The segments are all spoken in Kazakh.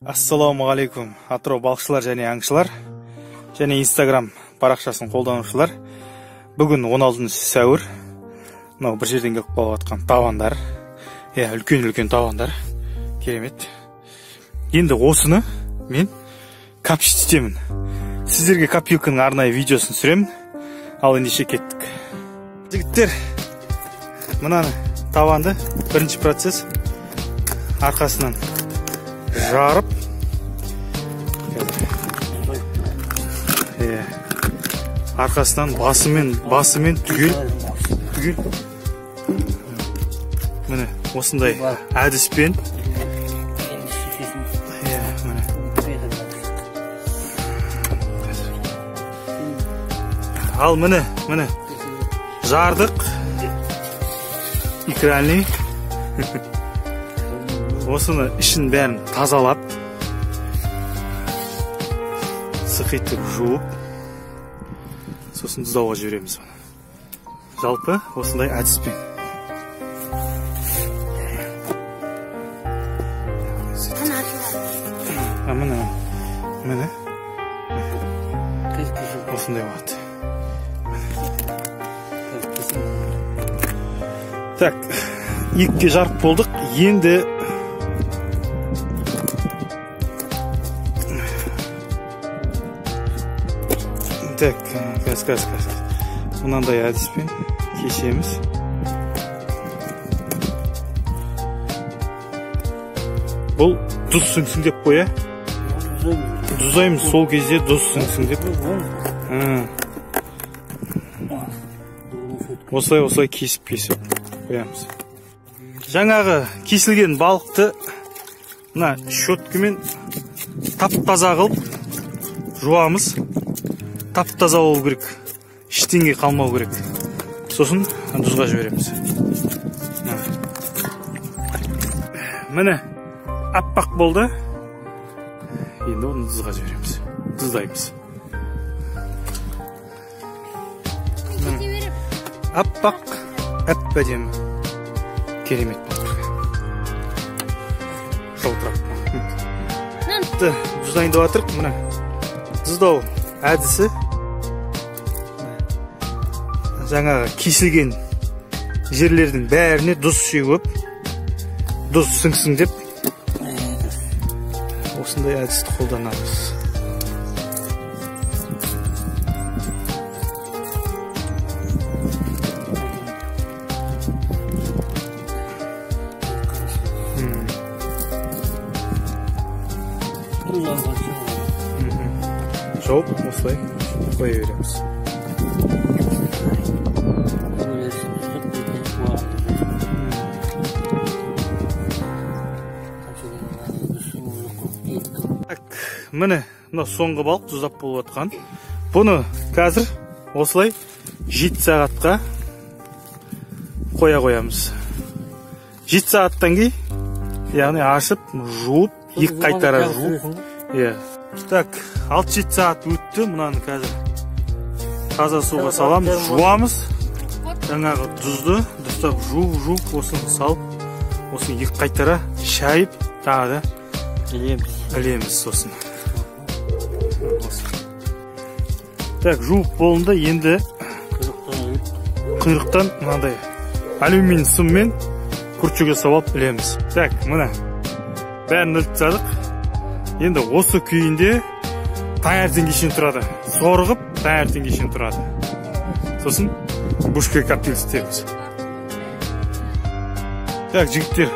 Ассалаумағалейкум, Атырау балықшылар және аңшылар және Instagram парақшасын қолданушылар. Бүгін 16 сәуір. Мынау бір жерден келіп қалып жатқан тавандар. Үлкен тавандар. Керемет. Енді осыны мен капчить етемін. Сіздерге копилканың арнайы видеосын түсіремін. Ал ендеше кеттік. Жігіттер, мынаны таванды бірінші процесс арқасынан жарып арқасынан басымен түгел міне осындай әдіспен ал міне жардық икральный. Осыны ішін бәрін тазалап, сықитып жуып, сосын тұздауға жібереміз. Жалпы осындай әдіспен. Міне. Осындай болады. Так, екіге жарып болдық. Енді кәс. Мынандай әдіспен кешеміз. Бұл тұз сүңсің деп қоя. Тұздаймыз сол кезде тұз сүңсің деп. Осылай кесіп қоямыз. Жаңағы кесілген балықты мына щеткамен тап-таза қылып жуамыз. Тап-таза болу керек, ештеңе қалмау керек. Сосын тұзға жібереміз. Міне аппақ болды. Енді оны тұзға жібереміз. Тұздаймыз. Аппақ, әп-әдемі. Керемет болды. Жалтырап. Тұздайындап жатырық. Міне тұздау әдісі жаңағы кесілген жерлердің бәріне тұз сеуіп, тұз сіңсің деп осындай әдісті қолданамыз. Жауып, осылай қоя береміз. Міне, мына соңғы балық тұздап болып жатқан. Бұны қазір осылай 7 сағатқа қоя қоямыз. 7 сағаттан кейін, яғни ашып, жуып, екі қайтара жуып. Так, 6-7 сағат өтті. Мұнаны қазір таза суға саламыз, жуамыз. Жаңағы тұзды дұрыстап жуып, осыны салып, осыны екі қайтара шайып, тағы да ілеміз сосын. Так, жуып болында енді құйрықтан мынандай алюминий сыммен күртшеге салып ілеміз. Так, мына бәрін іліп тастадық. Енді осы күйінде таңертең кешен тұрады. Сорғып таңертең кешен тұрады. Сосын бушкаға капил істейміз. Так, жігіттер,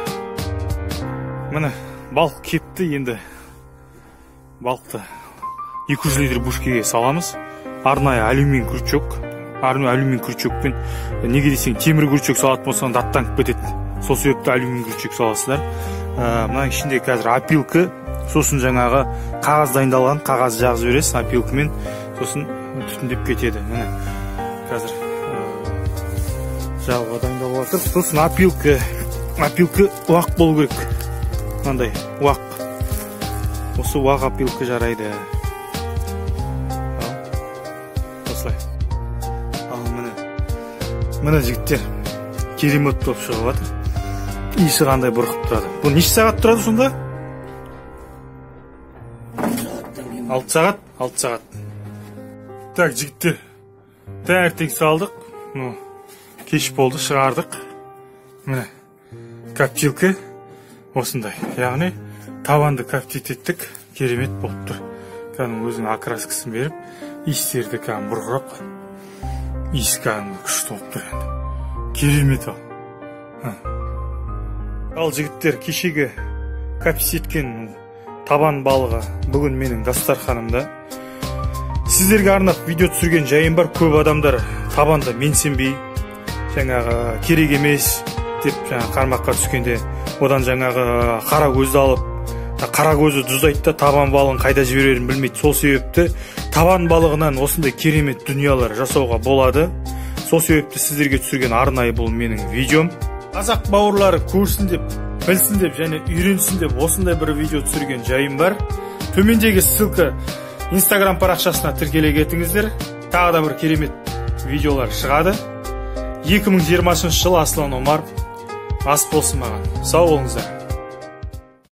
міне балық кепті. Енді балықты 200 литр бушкаға саламыз. Арнайы алюминий күртшекпен, неге десең темір күртшек салатын болсаң даттанып кетеді. Сол себепті алюминий күртшек саласыздар. Мына ішінде қазір опилка, сосын жаңағы қағаз дайындалған, қағаз жағып жібересіз опилкамен, сосын түтіндеп кетеді. Міне қазір жағуға дайындалып жатыр. Сосын опилка уақ болу керек. Мынандай уақ. Осы уақ опилка жарайды. Міне жігіттер, керемет болып шығып жатыр. Иісі қандай бұрқып тұрады. Бұл неше сағат тұрады сонда? 6 сағат. Так, жігіттер, таңертең салдық. Кеш болды, шығардық. Міне, коптилка осындай. Яғни, табанды коптит еттік. Керемет болып тұр. Кәдімгі өзінің окраскасын беріп, иістерді кәдімгі бұрғырап. Иіс кәдімгі күшті болып тұр енді. Керемет ал. Ал жігіттер, кешегі коптит еткен табан балығы бүгін менің дастарханымда. Сіздерге арнап видео түсірген жайым бар. Көп адамдар табанды менсінбей, жаңағы керек емес деп қармаққа түскенде, одан жаңағы қара көзді алып, қара көзі тұздайды да табан балығын қайда жіберерін білмейді. Сол себепті табан балығынан осындай керемет дүниелер жасауға болады. Сол себепті сіздерге түсірген арнайы бұл менің видеом. Қазақ бауырлары көрсін деп, білсін деп және үйренсін деп осындай бір видео түсірген жайым бар. Төмендегі ссылка Instagram парақшасына тіркеле кетіңіздер. Тағы да бір керемет видеолар шығады. 2020 жыл Аслан Омар ас болсын маған. Сау болыңыздар.